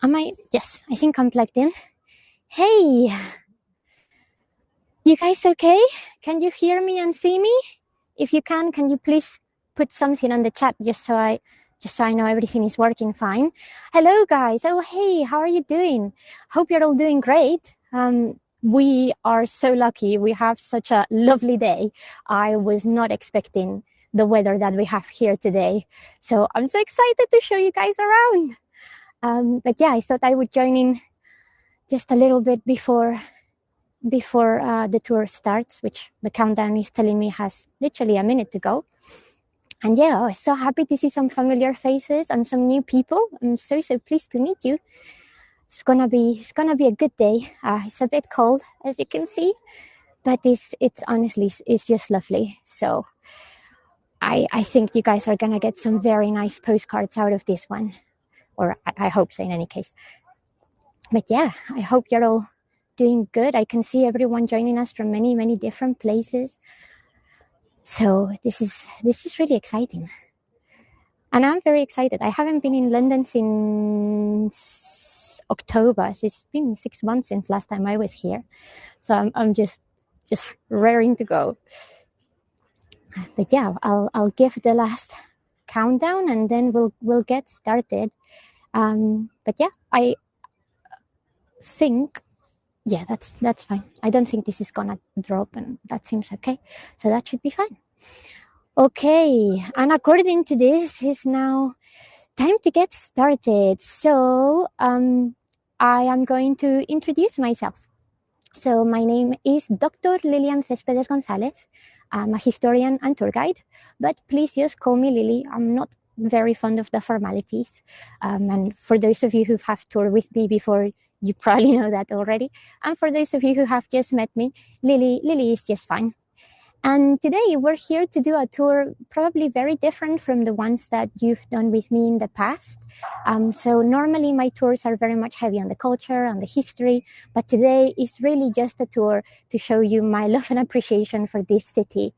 Yes, I think I'm plugged in. Hey, you guys okay? Can you hear me and see me? If you can you please put something on the chat just so I know everything is working fine. Hello guys. Oh, hey, how are you doing? Hope you're all doing great. We are so lucky. We have such a lovely day. I was not expecting the weather that we have here today. So I'm so excited to show you guys around. But yeah, I thought I would join in just a little bit before the tour starts, which the countdown is telling me has literally a minute to go. And yeah, I was so happy to see some familiar faces and some new people. I'm so pleased to meet you. It's gonna be a good day. It's a bit cold, as you can see, but it's honestly it's just lovely. So I think you guys are gonna get some very nice postcards out of this one, or I hope so in any case. But yeah, I hope you're all doing good. I can see everyone joining us from many different places. So this is really exciting. And I'm very excited. I haven't been in London since October. So it's been 6 months since last time I was here. So I'm just raring to go. But yeah, I'll give the last countdown and then we'll get started. But yeah, I think that's fine. I don't think this is gonna drop, and that seems okay. So that should be fine. Okay, and according to this, it's now time to get started. So I am going to introduce myself. So my name is Dr. Lilian Céspedes González. I'm a historian and tour guide, but please just call me Lily. I'm not very fond of the formalities. And for those of you who have toured with me before, you probably know that already. And for those of you who have just met me, Lily is just fine. And today we're here to do a tour probably very different from the ones that you've done with me in the past. So normally my tours are very much heavy on the culture, on the history, but today is really just a tour to show you my love and appreciation for this city.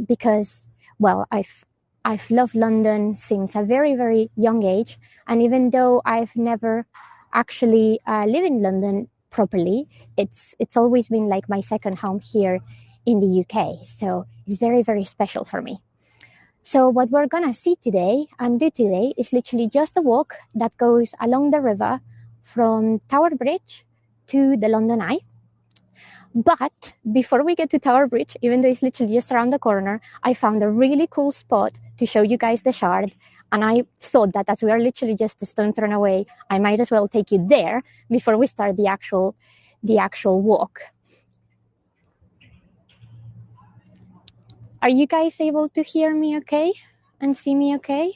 Because, well, I've loved London since a very young age. And even though I've never actually lived in London properly, it's always been like my second home here in the UK. So it's very special for me. So what we're gonna see today and do today is literally just a walk that goes along the river from Tower Bridge to the London Eye. But before we get to Tower Bridge, even though it's literally just around the corner, I found a really cool spot to show you guys the Shard. And I thought that as we are literally just a stone thrown away, I might as well take you there before we start the actual walk. Are you guys able to hear me okay and see me okay?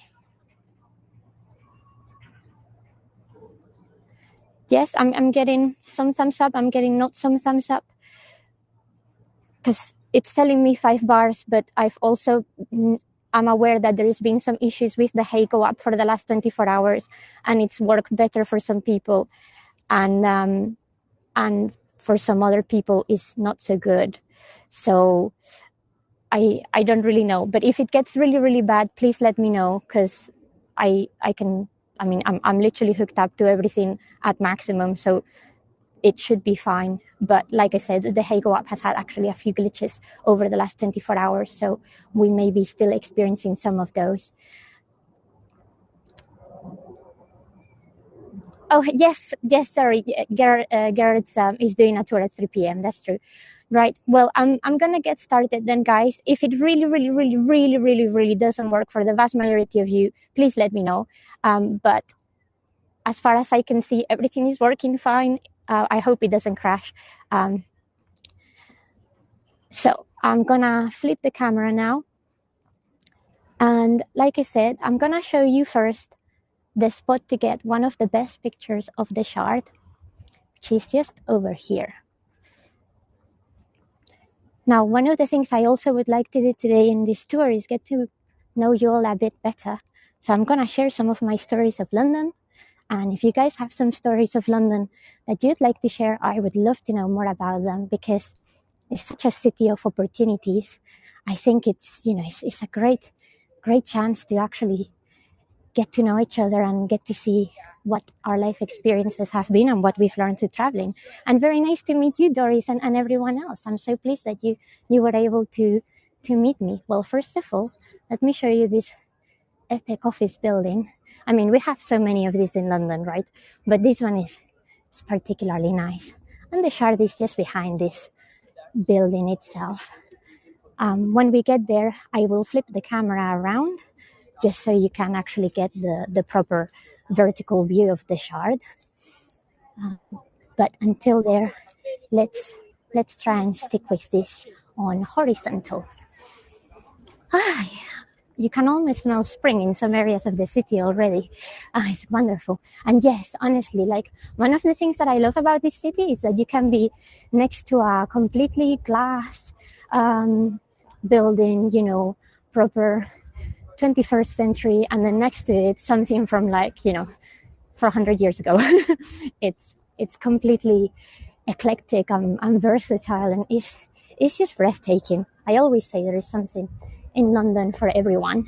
Yes, I'm getting some thumbs up. I'm getting not some thumbs up because it's telling me 5 bars, but I'm aware that there's been some issues with the Heygo app for the last 24 hours, and it's worked better for some people, and for some other people it's not so good. So I don't really know, but if it gets really bad, please let me know, because I'm literally hooked up to everything at maximum, so it should be fine. But like I said, the Heygo app has had actually a few glitches over the last 24 hours, so we may be still experiencing some of those. Oh, yes, sorry. Garrett is doing a tour at 3 p.m. That's true. Right. Well, I'm going to get started then, guys. If it really doesn't work for the vast majority of you, please let me know. But as far as I can see, everything is working fine. I hope it doesn't crash. So I'm going to flip the camera now. And like I said, I'm going to show you first the spot to get one of the best pictures of the Shard, which is just over here. Now, one of the things I also would like to do today in this tour is get to know you all a bit better. So I'm going to share some of my stories of London. And if you guys have some stories of London that you'd like to share, I would love to know more about them, because it's such a city of opportunities. I think it's a great chance to actually get to know each other and get to see what our life experiences have been and what we've learned through traveling. And very nice to meet you, Doris, and everyone else. I'm so pleased that you were able to meet me. Well, first of all, let me show you this epic office building. I mean, we have so many of these in London, right? But this one is particularly nice. And the Shard is just behind this building itself. When we get there, I will flip the camera around just so you can actually get the proper vertical view of the Shard. But until there, let's try and stick with this on horizontal. You can almost smell spring in some areas of the city already. It's wonderful. And yes, honestly, like one of the things that I love about this city is that you can be next to a completely glass building, you know, proper 21st century, and then next to it something from like, you know, 400 years ago. It's completely eclectic and versatile, and it's just breathtaking. I always say there is something in London for everyone,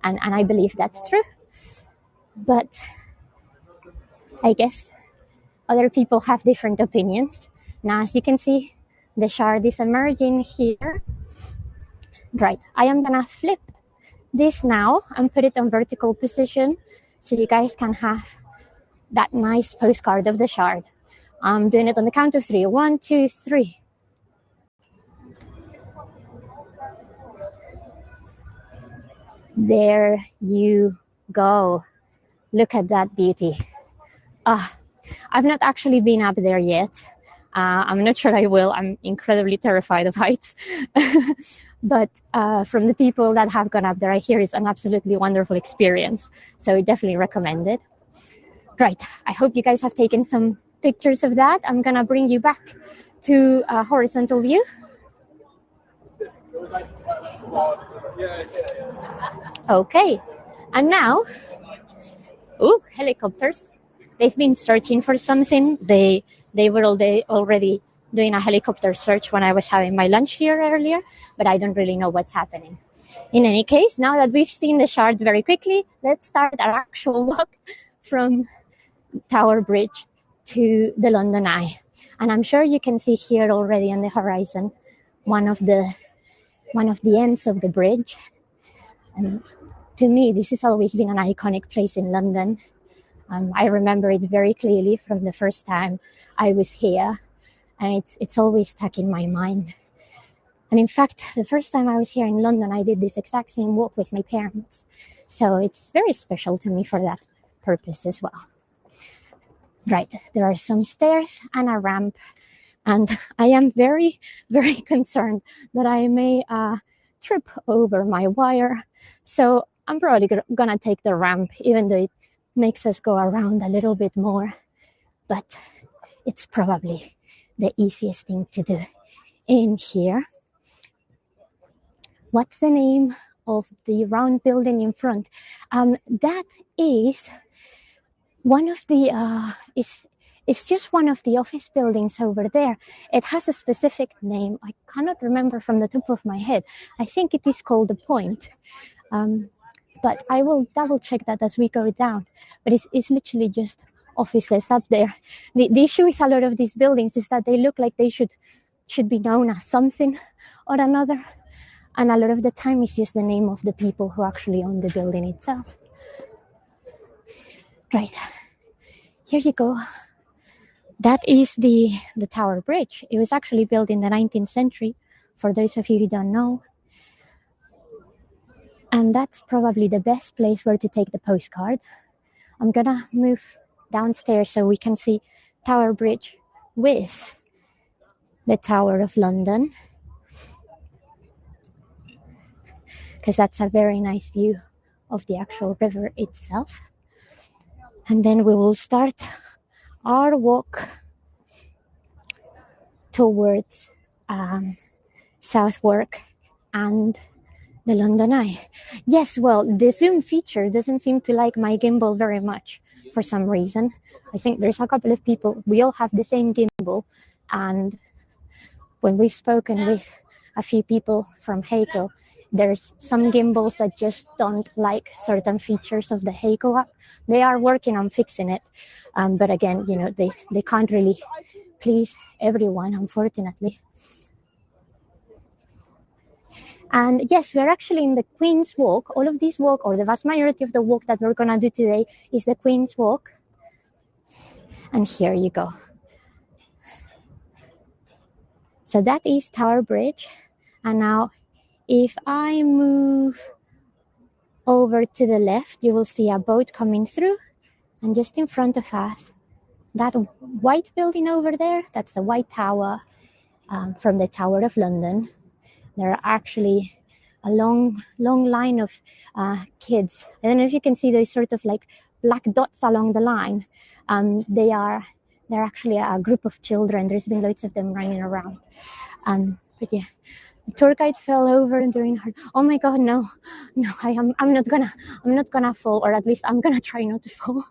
and I believe that's true. But I guess other people have different opinions. Now, as you can see, the Shard is emerging here. Right, I am gonna flip this now and put it on vertical position so you guys can have that nice postcard of the Shard. I'm doing it on the count of 3. 1, 2, 3. There you go. Look at that beauty. I've not actually been up there yet. I'm not sure I will. I'm incredibly terrified of heights. But from the people that have gone up there, I hear it's an absolutely wonderful experience. So I definitely recommend it. Right. I hope you guys have taken some pictures of that. I'm going to bring you back to a horizontal view. Okay. And now, helicopters. They've been searching for something. They were already doing a helicopter search when I was having my lunch here earlier, but I don't really know what's happening. In any case, now that we've seen the Shard very quickly, let's start our actual walk from Tower Bridge to the London Eye. And I'm sure you can see here already on the horizon one of the ends of the bridge. And to me, this has always been an iconic place in London. I remember it very clearly from the first time I was here, and it's always stuck in my mind. And in fact, the first time I was here in London, I did this exact same walk with my parents. So it's very special to me for that purpose as well. Right, there are some stairs and a ramp, and I am very, very concerned that I may trip over my wire. So I'm probably gonna take the ramp, even though it makes us go around a little bit more, but it's probably the easiest thing to do. In here, what's the name of the round building in front? That is one of the it's just one of the office buildings over there. It has a specific name. I cannot remember from the top of my head. I think it is called the Point. But I will double check that as we go down. But it's literally just offices up there. The issue with a lot of these buildings is that they look like they should be known as something or another. And a lot of the time it's just the name of the people who actually own the building itself. Right. Here you go. That is the Tower Bridge. It was actually built in the 19th century, for those of you who don't know. And that's probably the best place where to take the postcard. I'm gonna move downstairs so we can see Tower Bridge with the Tower of London, because that's a very nice view of the actual river itself. And then we will start our walk towards Southwark and the London Eye. Yes, well, the zoom feature doesn't seem to like my gimbal very much for some reason. I think there's a couple of people, we all have the same gimbal, and when we've spoken with a few people from Heygo, there's some gimbals that just don't like certain features of the Heygo app. They are working on fixing it, but again, they can't really please everyone, unfortunately. And yes, we're actually in the Queen's Walk. All of this walk, or the vast majority of the walk that we're gonna do today, is the Queen's Walk. And here you go. So that is Tower Bridge. And now if I move over to the left, you will see a boat coming through. And just in front of us, that white building over there, that's the White Tower from the Tower of London. There are actually a long line of kids. I don't know if you can see those sort of like black dots along the line. They're actually a group of children. There's been loads of them running around. But yeah, the tour guide fell over during her. Oh my God, no! I'm not gonna fall, or at least I'm gonna try not to fall.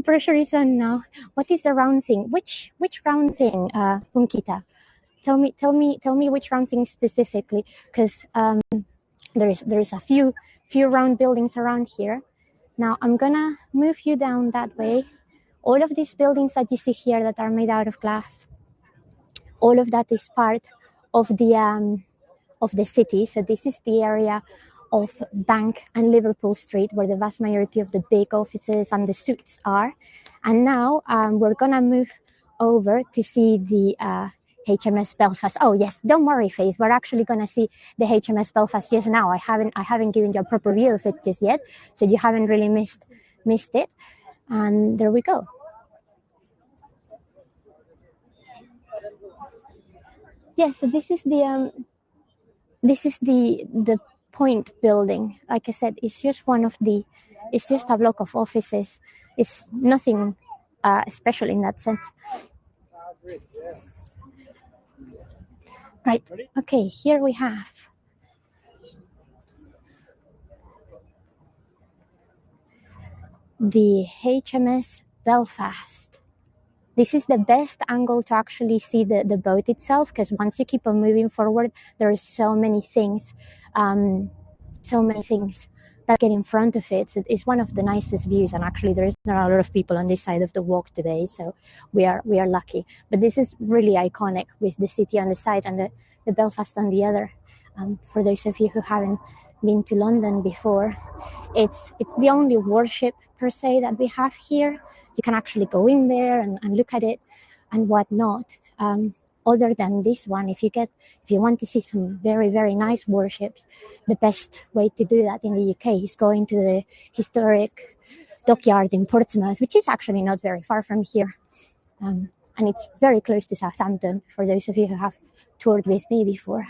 Pressure is on now. What is the round thing? Which round thing, Punkita? Tell me which round thing specifically, because there's a few round buildings around here. Now I'm gonna move you down that way. All of these buildings that you see here that are made out of glass, all of that is part of the city. So this is the area of Bank and Liverpool Street, where the vast majority of the big offices and the suites are. And now we're gonna move over to see the HMS Belfast. Oh yes, don't worry, Faith. We're actually gonna see the HMS Belfast just now. I haven't given you a proper view of it just yet, so you haven't really missed it. And there we go. Yeah, so this is the Point building. Like I said, it's just a block of offices. It's nothing special in that sense. Right. Okay, here we have the HMS Belfast. This is the best angle to actually see the boat itself, because once you keep on moving forward, there are so many things that get in front of it. So it's one of the nicest views, and actually there's not a lot of people on this side of the walk today, so we are lucky. But this is really iconic, with the city on the side and the Belfast on the other. For those of you who haven't been to London before, it's the only warship per se that we have here. You can actually go in there and look at it and whatnot. Other than this one, if you want to see some very, very nice warships, the best way to do that in the UK is going to the historic dockyard in Portsmouth, which is actually not very far from here. And it's very close to Southampton, for those of you who have toured with me before.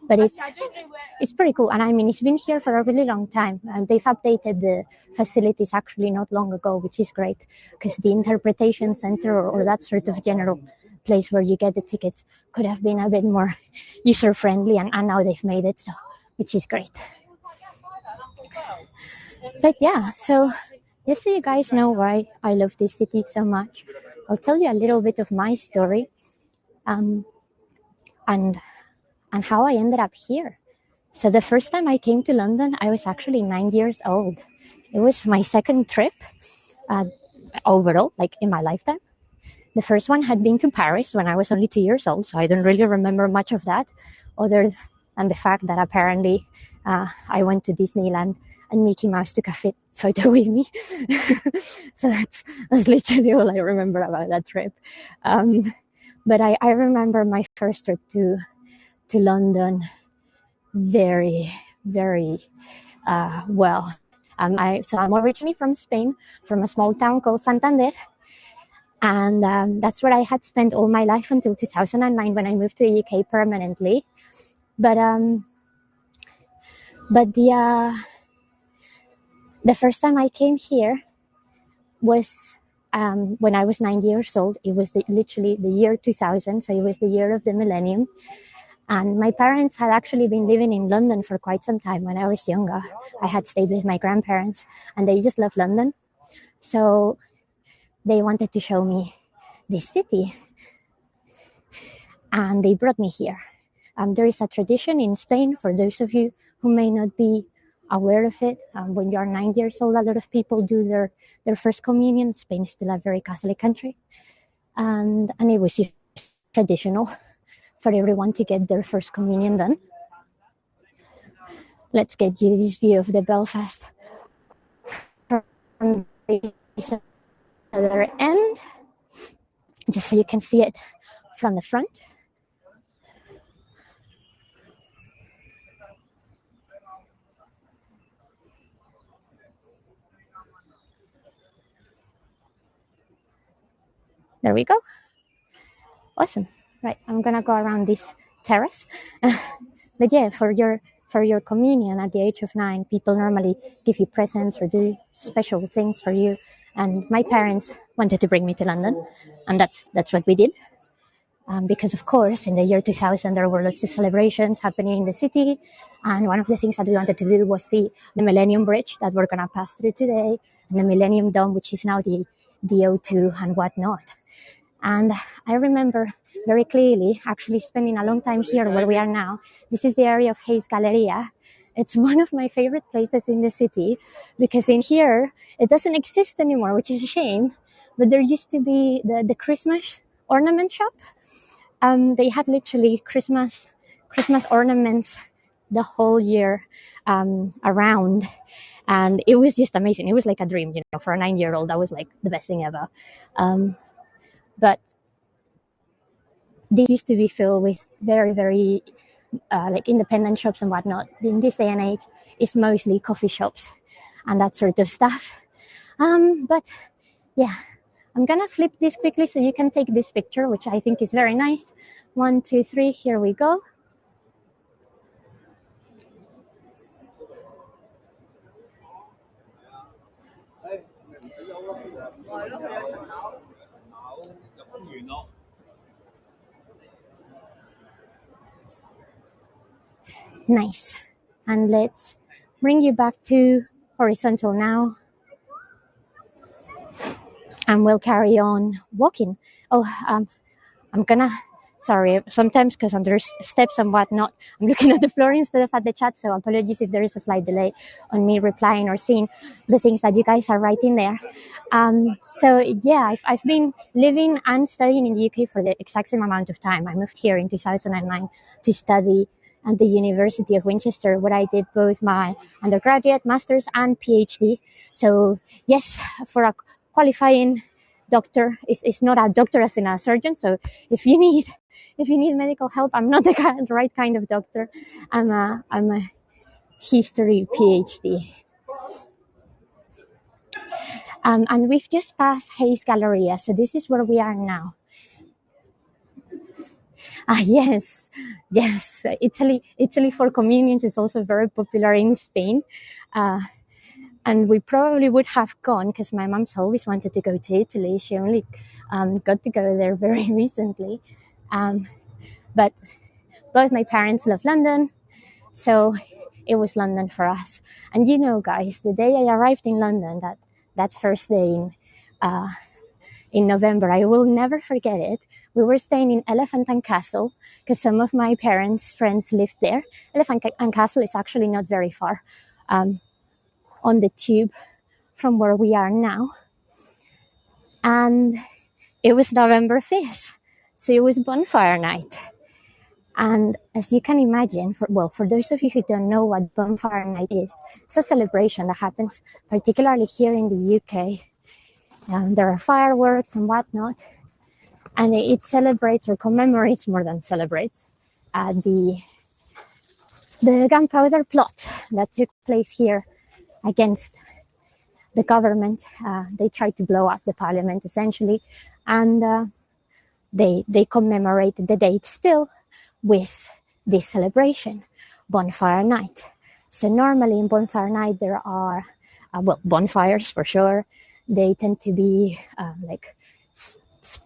But it's pretty cool, and I mean, it's been here for a really long time, and they've updated the facilities actually not long ago, which is great, because the interpretation center or that sort of general place where you get the tickets could have been a bit more user friendly, and now they've made it so, which is great. But yeah, so just so you guys know why I love this city so much, I'll tell you a little bit of my story, and how I ended up here. So the first time I came to London, I was actually 9 years old. It was my second trip overall, like in my lifetime. The first one had been to Paris when I was only 2 years old, so I don't really remember much of that, other than the fact that apparently I went to Disneyland and Mickey Mouse took a photo with me. So that's literally all I remember about that trip. But I remember my first trip to London very, very well. I'm originally from Spain, from a small town called Santander, and that's where I had spent all my life until 2009 when I moved to the UK permanently. But the first time I came here was when I was 9 years old. It was literally the year 2000, so it was the year of the millennium. And my parents had actually been living in London for quite some time when I was younger. I had stayed with my grandparents, and they just loved London. So they wanted to show me this city, and they brought me here. There is a tradition in Spain, for those of you who may not be aware of it. When you are 9 years old, a lot of people do their first communion. Spain is still a very Catholic country. And it was just traditional for everyone to get their first communion done. Let's get you this view of the Belfast from the other end, just so you can see it from the front. There we go. Awesome. Right, I'm gonna go around this terrace. But yeah, for your communion at the age of 9, people normally give you presents or do special things for you. And my parents wanted to bring me to London, and that's what we did. Because of course, in the year 2000, there were lots of celebrations happening in the city, and one of the things that we wanted to do was see the Millennium Bridge that we're gonna pass through today, and the Millennium Dome, which is now the O2 and whatnot. And I remember very clearly actually spending a long time here where we are now. This is the area of Hayes Galleria. It's one of my favorite places in the city because in here, it doesn't exist anymore, which is a shame. But there used to be the Christmas ornament shop. They had literally Christmas ornaments the whole year around. And it was just amazing. It was like a dream, for a 9-year-old. That was like the best thing ever. But they used to be filled with very, very like independent shops and whatnot. In this day and age, it's mostly coffee shops and that sort of stuff. But yeah, I'm gonna flip this quickly so you can take this picture, which I think is very nice. 1, 2, 3, here we go. Nice. And let's bring you back to horizontal now. And we'll carry on walking. I'm gonna, sorry, sometimes because there's steps and whatnot, I'm looking at the floor instead of at the chat, so apologies if there is a slight delay on me replying or seeing the things that you guys are writing there. So yeah, I've been living and studying in the UK for the exact same amount of time. I moved here in 2009 to study at the University of Winchester, where I did both my undergraduate, master's, and PhD. So yes, for a qualifying doctor, is not a doctor as in a surgeon. So if you need medical help, I'm not the right kind of doctor. I'm a history PhD. And we've just passed Hayes Galleria, so this is where we are now. Yes. Italy for communions is also very popular in Spain. And we probably would have gone because my mom's always wanted to go to Italy. She only got to go there very recently. But both my parents love London, so it was London for us. And guys, the day I arrived in London, that first day in November, I will never forget it. We were staying in Elephant and Castle because some of my parents' friends lived there. Elephant and Castle is actually not very far on the tube from where we are now. And it was November 5th, so it was bonfire night. And as you can imagine, for those of you who don't know what bonfire night is, it's a celebration that happens particularly here in the UK. There are fireworks and whatnot, and it celebrates or commemorates more than celebrates the gunpowder plot that took place here against the government. They tried to blow up the parliament essentially, and they commemorated the date still with this celebration, bonfire night. So normally in bonfire night there are bonfires for sure. They tend to be like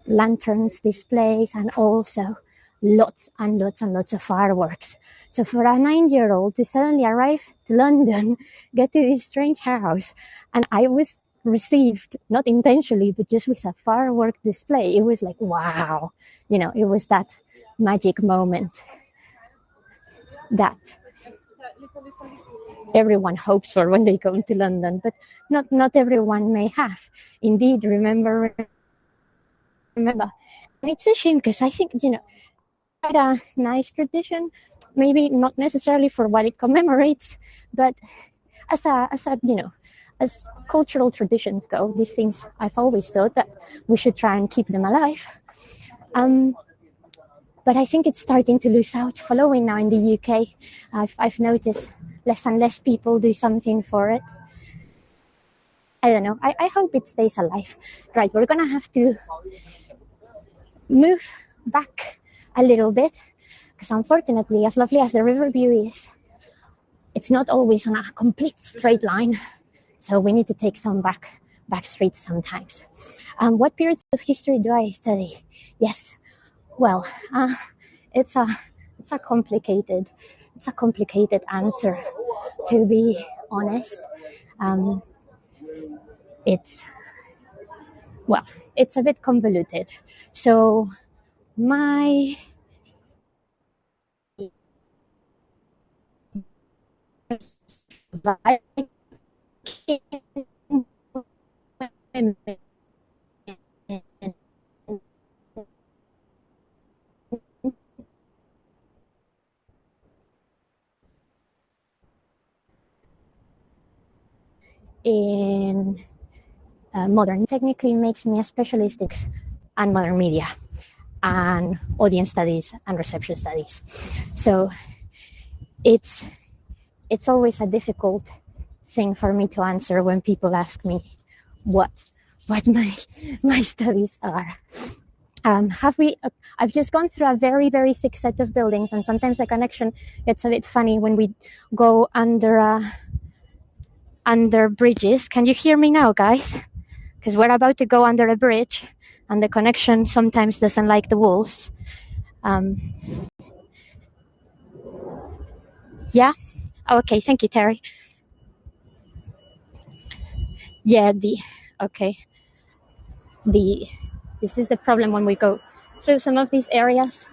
lanterns displays and also lots and lots and lots of fireworks. So for a 9-year-old to suddenly arrive to London, get to this strange house, and I was received, not intentionally, but just with a firework display. It was like, wow, it was that magic moment. that everyone hopes for when they go to London, but not everyone may have. Indeed, remember. And it's a shame because I think, quite a nice tradition, maybe not necessarily for what it commemorates, but as cultural traditions go, these things, I've always thought that we should try and keep them alive. But I think it's starting to lose out following now in the UK. I've noticed less and less people do something for it. I don't know. I hope it stays alive. Right, we're going to have to move back a little bit because unfortunately, as lovely as the river view is, it's not always on a complete straight line. So we need to take some back streets sometimes. What periods of history do I study? Yes. Well, it's a complicated answer, to be honest. It's a bit convoluted. So my in modern technically makes me a specialist in modern media and audience studies and reception studies. So it's always a difficult thing for me to answer when people ask me what my studies are. I've just gone through a very, very thick set of buildings, and sometimes the connection gets a bit funny when we go under bridges. Can you hear me now, guys? Because we're about to go under a bridge, and the connection sometimes doesn't like the walls. Yeah? Oh, okay, thank you, Terry. Yeah, this is the problem when we go through some of these areas,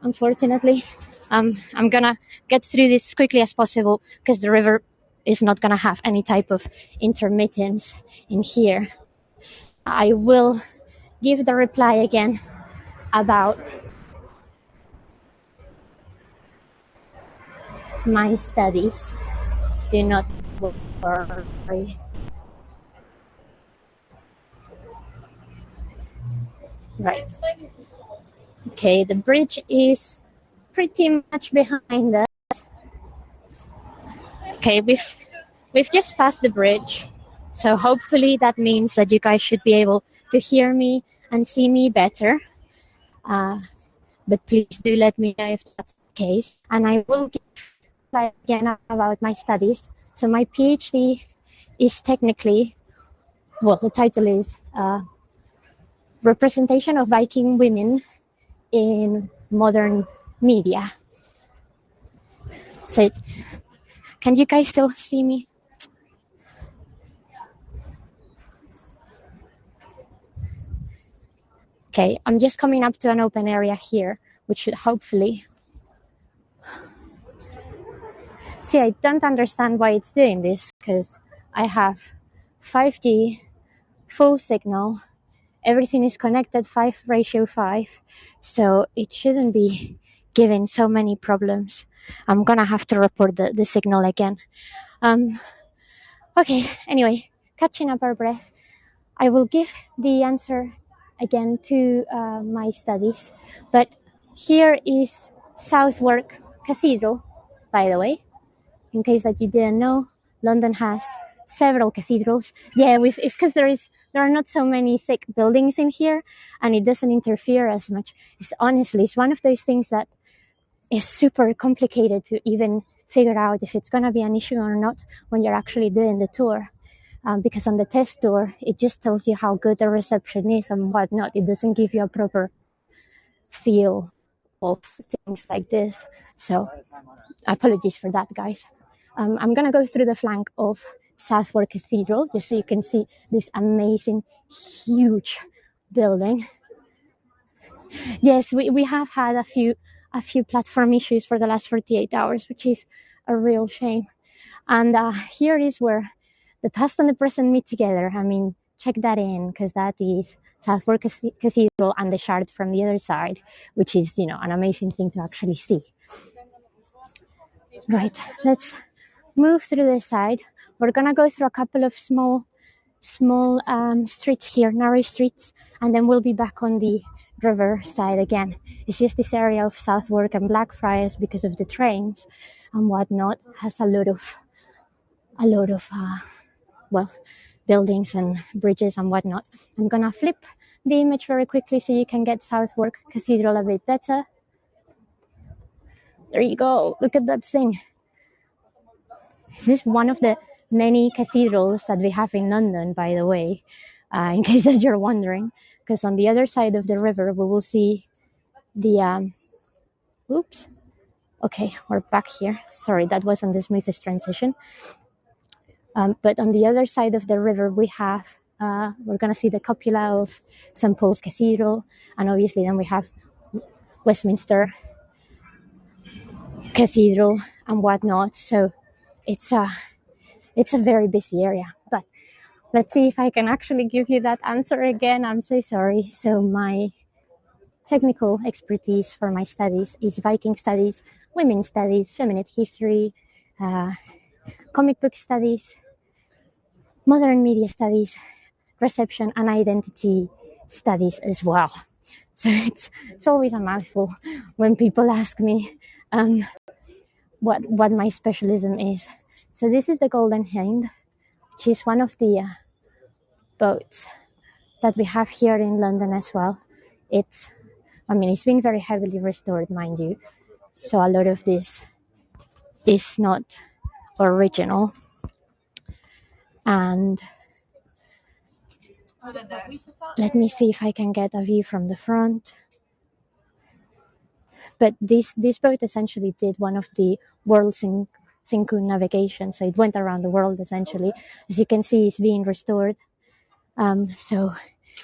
unfortunately. I'm gonna get through this as quickly as possible because the river is not gonna have any type of intermittence in here. I will give the reply again about my studies. Do not worry. Right. Okay, the bridge is pretty much behind us. Okay, we've just passed the bridge, so hopefully that means that you guys should be able to hear me and see me better. But please do let me know if that's the case. And I will give again about my studies. So my PhD is technically, the title is Representation of Viking Women in Modern Media. So can you guys still see me? Okay, I'm just coming up to an open area here, which should hopefully... See, I don't understand why it's doing this, because I have 5G, full signal, everything is connected 5:5, so it shouldn't be giving so many problems. I'm gonna have to report the signal again. Okay, anyway, catching up our breath, I will give the answer again to my studies, but here is Southwark Cathedral, by the way, in case that you didn't know. London has several cathedrals. Yeah, it's because there are not so many thick buildings in here, and it doesn't interfere as much. It's one of those things that is super complicated to even figure out if it's going to be an issue or not when you're actually doing the tour. Because on the test tour, it just tells you how good the reception is and whatnot. It doesn't give you a proper feel of things like this. So apologies for that, guys. I'm going to go through the flank of Southwark Cathedral just so you can see this amazing, huge building. Yes, we have had a few a few platform issues for the last 48 hours, which is a real shame. And here is where the past and the present meet together. I mean, check that in, because that is Southwark Cathedral and the Shard from the other side, which is, you know, an amazing thing to actually see. Right, let's move through this side. We're gonna go through a couple of small streets here, narrow streets, and then we'll be back on the river side again. It's just this area of Southwark and Blackfriars, because of the trains and whatnot, has a lot of buildings and bridges and whatnot. I'm gonna flip the image very quickly so you can get Southwark Cathedral a bit better. There you go, look at that thing. This is one of the many cathedrals that we have in London, by the way, in case that you're wondering, because on the other side of the river we will see the oops, okay, we're back here. Sorry, that wasn't the smoothest transition. But on the other side of the river we have we're going to see the cupola of St. Paul's Cathedral, and obviously then we have Westminster Cathedral and whatnot. So it's a very busy area. But let's see if I can actually give you that answer again. I'm so sorry. So my technical expertise for my studies is Viking studies, women's studies, feminine history, comic book studies, modern media studies, reception and identity studies as well. So it's always a mouthful when people ask me what my specialism is. So this is the Golden Hind, which is one of the boats that we have here in London as well. It's been very heavily restored, mind you. So a lot of this is not original. And let me see if I can get a view from the front. But this boat essentially did one of the world Synchron navigation. So it went around the world essentially. As you can see, it's being restored. So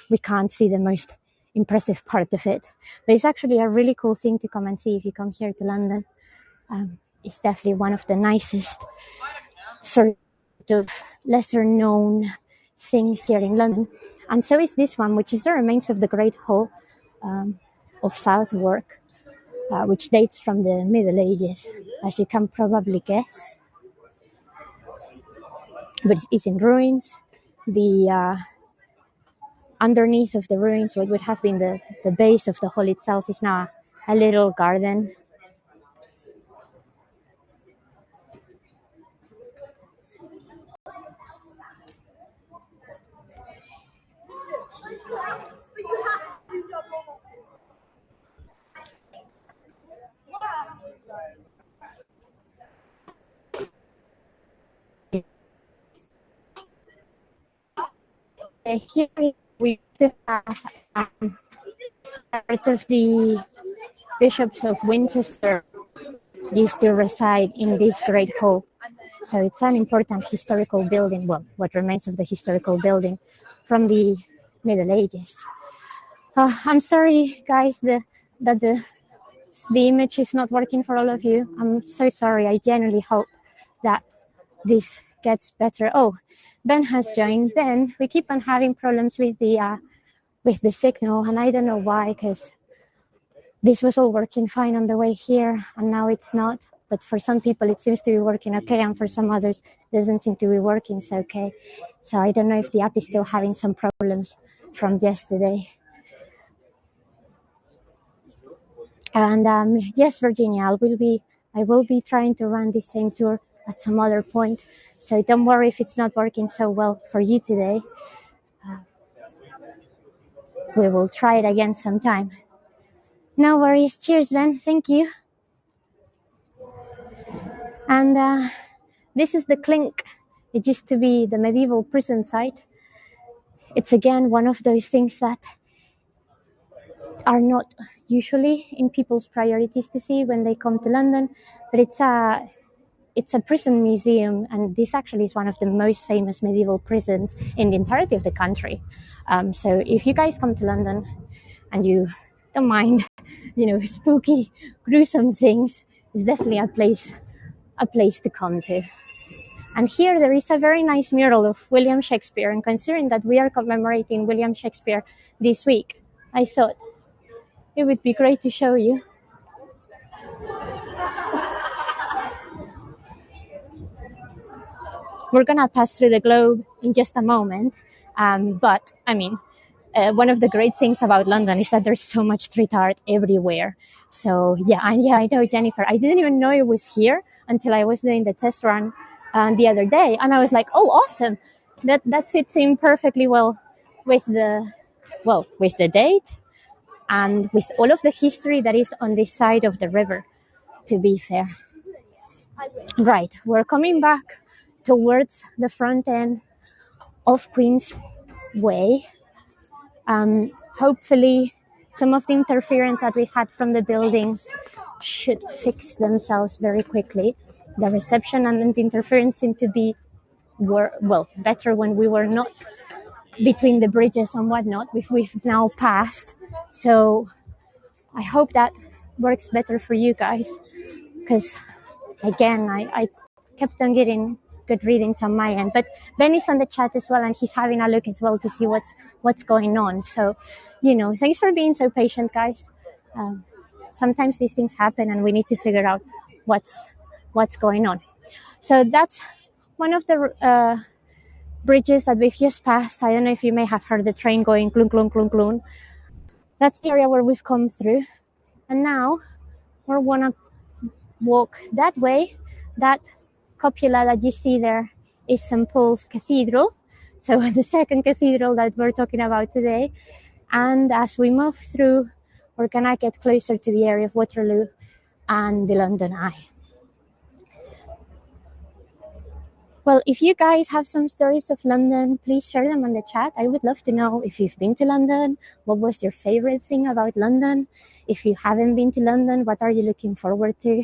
we can't see the most impressive part of it. But it's actually a really cool thing to come and see if you come here to London. It's definitely one of the nicest sort of lesser known things here in London. And so is this one, which is the remains of the Great Hall of Southwark, which dates from the Middle Ages, as you can probably guess. But it's in ruins. The underneath of the ruins, what would have been the base of the hall itself, is now a little garden. Here we have part of the bishops of Winchester used to reside in this great hall. So it's an important historical building, well, what remains of the historical building from the Middle Ages. I'm sorry, guys, that the image is not working for all of you. I'm so sorry. I genuinely hope that this gets better. Oh, Ben has joined. Ben, we keep on having problems with the signal, and I don't know why, because this was all working fine on the way here, and now it's not. But for some people, it seems to be working okay, and for some others, it doesn't seem to be working so okay. So I don't know if the app is still having some problems from yesterday. And yes, Virginia, I will be trying to run the same tour at some other point. So don't worry if it's not working so well for you today. We will try it again sometime. No worries. Cheers, Ben. Thank you. And this is the Clink. It used to be the medieval prison site. It's again one of those things that are not usually in people's priorities to see when they come to London, but it's a prison museum, and this actually is one of the most famous medieval prisons in the entirety of the country. So if you guys come to London and you don't mind spooky, gruesome things, is definitely a place to come to. And here there is a very nice mural of William Shakespeare, and considering that we are commemorating William Shakespeare this week, I thought it would be great to show you. We're gonna pass through the globe in just a moment, but I mean, one of the great things about London is that there's so much street art everywhere. So I know, Jennifer. I didn't even know it was here until I was doing the test run the other day, and I was like, "Oh, awesome! That fits in perfectly well with the date and with all of the history that is on this side of the river." To be fair, right, we're coming back towards the front end of Queen's Way. Hopefully, some of the interference that we've had from the buildings should fix themselves very quickly. The reception and the interference seem to be better when we were not between the bridges and whatnot, which we've now passed. So I hope that works better for you guys, because again, I kept on getting good readings on my end. But Ben is on the chat as well, and he's having a look as well to see what's going on. So, thanks for being so patient, guys. Sometimes these things happen, and we need to figure out what's going on. So that's one of the bridges that we've just passed. I don't know if you may have heard the train going clun, clun, clun, clun. That's the area where we've come through. And now we're going to walk that way. That cupola that you see there is St. Paul's Cathedral. So the second cathedral that we're talking about today. And as we move through, we're going to get closer to the area of Waterloo and the London Eye. Well, if you guys have some stories of London, please share them on the chat. I would love to know if you've been to London, what was your favorite thing about London? If you haven't been to London, what are you looking forward to?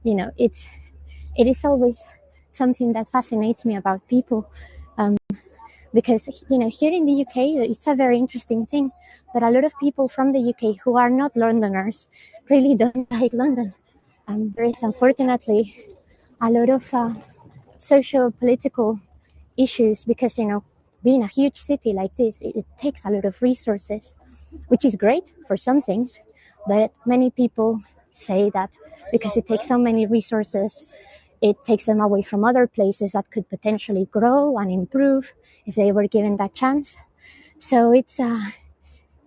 It is always something that fascinates me about people, because here in the UK, it's a very interesting thing, but a lot of people from the UK who are not Londoners really don't like London. There is unfortunately a lot of social political issues because being a huge city like this, it takes a lot of resources, which is great for some things, but many people say that because it takes so many resources, it takes them away from other places that could potentially grow and improve if they were given that chance. So it's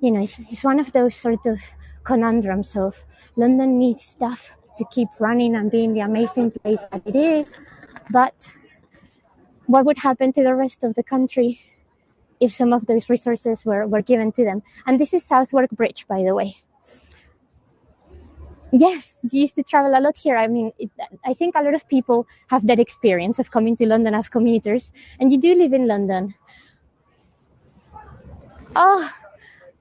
it's one of those sort of conundrums of London needs stuff to keep running and being the amazing place that it is, but what would happen to the rest of the country if some of those resources were given to them? And this is Southwark Bridge, by the way. Yes, you used to travel a lot here. I mean, I think a lot of people have that experience of coming to London as commuters, and you do live in London. Oh,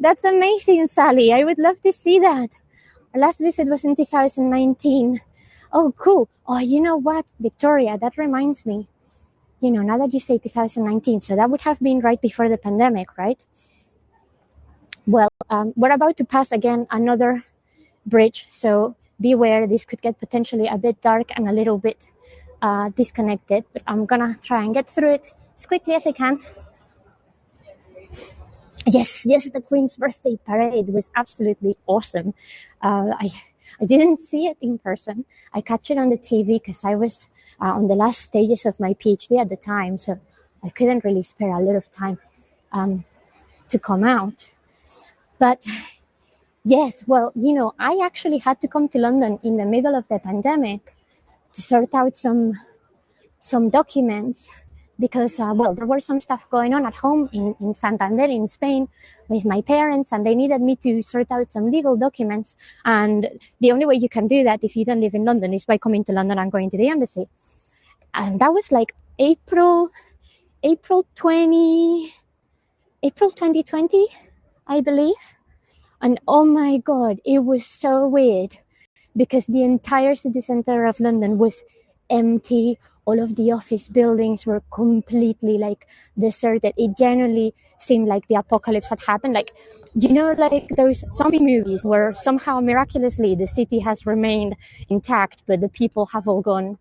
that's amazing, Sally. I would love to see that. Our last visit was in 2019. Oh, cool. Oh, you know what, Victoria, that reminds me. Now that you say 2019, so that would have been right before the pandemic, right? Well, we're about to pass again another bridge, so beware, this could get potentially a bit dark and a little bit disconnected, but I'm gonna try and get through it as quickly as I can. Yes, the Queen's birthday parade was absolutely awesome. I didn't see it in person. I catch it on the TV because I was on the last stages of my PhD at the time, so I couldn't really spare a lot of time to come out. But yes, well, I actually had to come to London in the middle of the pandemic to sort out some documents because, there were some stuff going on at home in Santander in Spain with my parents, and they needed me to sort out some legal documents. And the only way you can do that if you don't live in London is by coming to London and going to the embassy. And that was like April 2020, I believe. And oh my God, it was so weird because the entire city center of London was empty. all of the office buildings were completely like deserted. It genuinely seemed like the apocalypse had happened. Like, do you know, like those zombie movies where somehow miraculously the city has remained intact, but the people have all gone,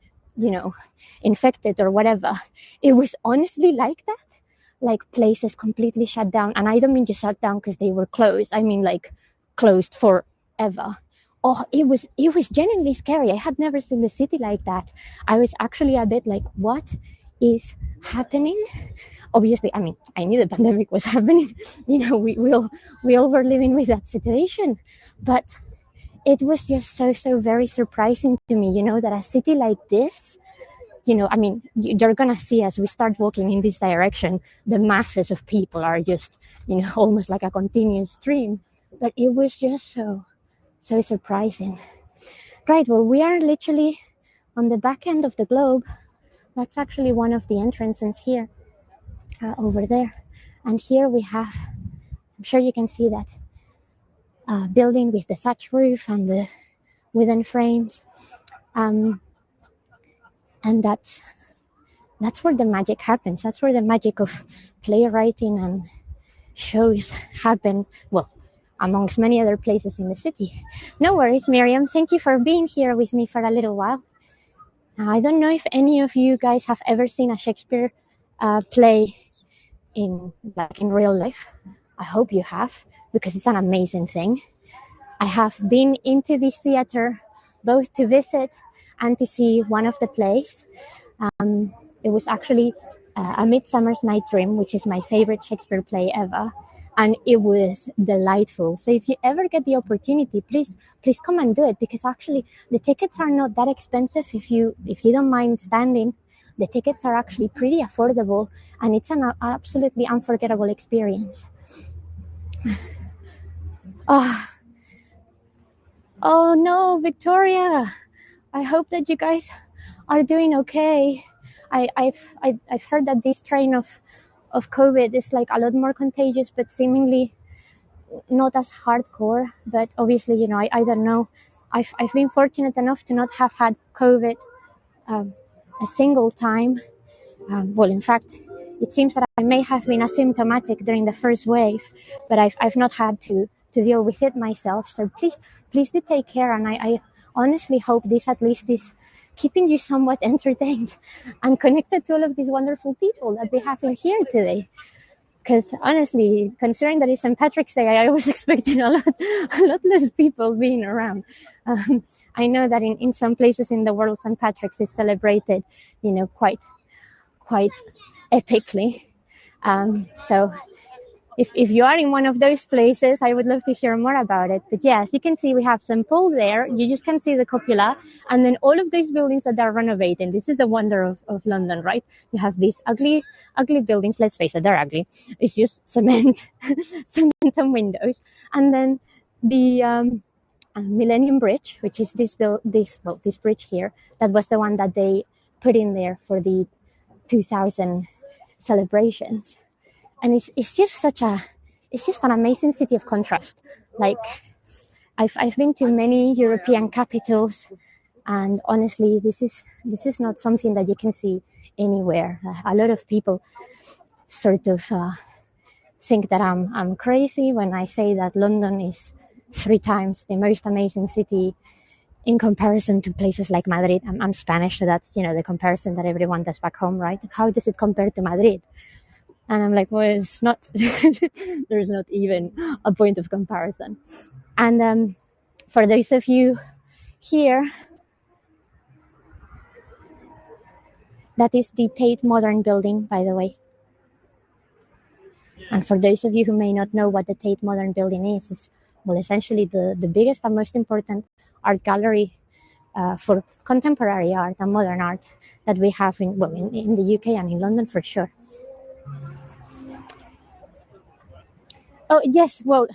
infected or whatever. It was honestly like that. Like places completely shut down. And I don't mean just shut down because they were closed. I mean like closed forever. Oh, it was genuinely scary. I had never seen the city like that. I was actually a bit like, what is happening? Obviously, I mean, I knew the pandemic was happening. We all were living with that situation. But it was just so very surprising to me, that a city like this, I mean, you're going to see as we start walking in this direction, the masses of people are just, almost like a continuous stream. But it was just so surprising. Right, well, we are literally on the back end of the globe. That's actually one of the entrances here, over there. And here we have, I'm sure you can see that, building with the thatch roof and the wooden frames. And that's where the magic happens. That's where the magic of playwriting and shows happen. Well, amongst many other places in the city. No worries, Miriam. Thank you for being here with me for a little while. Now, I don't know if any of you guys have ever seen a Shakespeare play in real life. I hope you have, because it's an amazing thing. I have been into this theater both to visit and to see one of the plays. It was actually A Midsummer's Night Dream, which is my favorite Shakespeare play ever. And it was delightful. So if you ever get the opportunity, please come and do it, because actually the tickets are not that expensive. If you don't mind standing, the tickets are actually pretty affordable, and it's an absolutely unforgettable experience. Oh no, Victoria! I hope that you guys are doing okay. I've heard that this strain of COVID is like a lot more contagious, but seemingly not as hardcore. But obviously, I don't know. I've been fortunate enough to not have had COVID a single time. Well, in fact, it seems that I may have been asymptomatic during the first wave, but I've not had to deal with it myself. So please do take care. And I honestly hope this at least is keeping you somewhat entertained and connected to all of these wonderful people that we have in here today. Because honestly, considering that it's St. Patrick's Day, I was expecting a lot less people being around. I know that in some places in the world, St. Patrick's is celebrated, quite epically. So if you are in one of those places, I would love to hear more about it. But yes, you can see we have St. Paul there. You just can see the cupola, and then all of those buildings that are renovating. This is the wonder of London, right? You have these ugly buildings. Let's face it, they're ugly. It's just cement, cement and windows. And then the Millennium Bridge, which is this bridge here. That was the one that they put in there for the 2000 celebrations. And it's just an amazing city of contrast. Like I've been to many European capitals, and honestly, this is not something that you can see anywhere. A lot of people sort of think that I'm crazy when I say that London is 3 times the most amazing city in comparison to places like Madrid. I'm Spanish, so that's the comparison that everyone does back home, right? How does it compare to Madrid? And I'm like, well, it's not. There's not even a point of comparison. And for those of you here, that is the Tate Modern Building, by the way. And for those of you who may not know what the Tate Modern Building is well, essentially the biggest and most important art gallery for contemporary art and modern art that we have in the UK and in London for sure. Oh, yes. Well,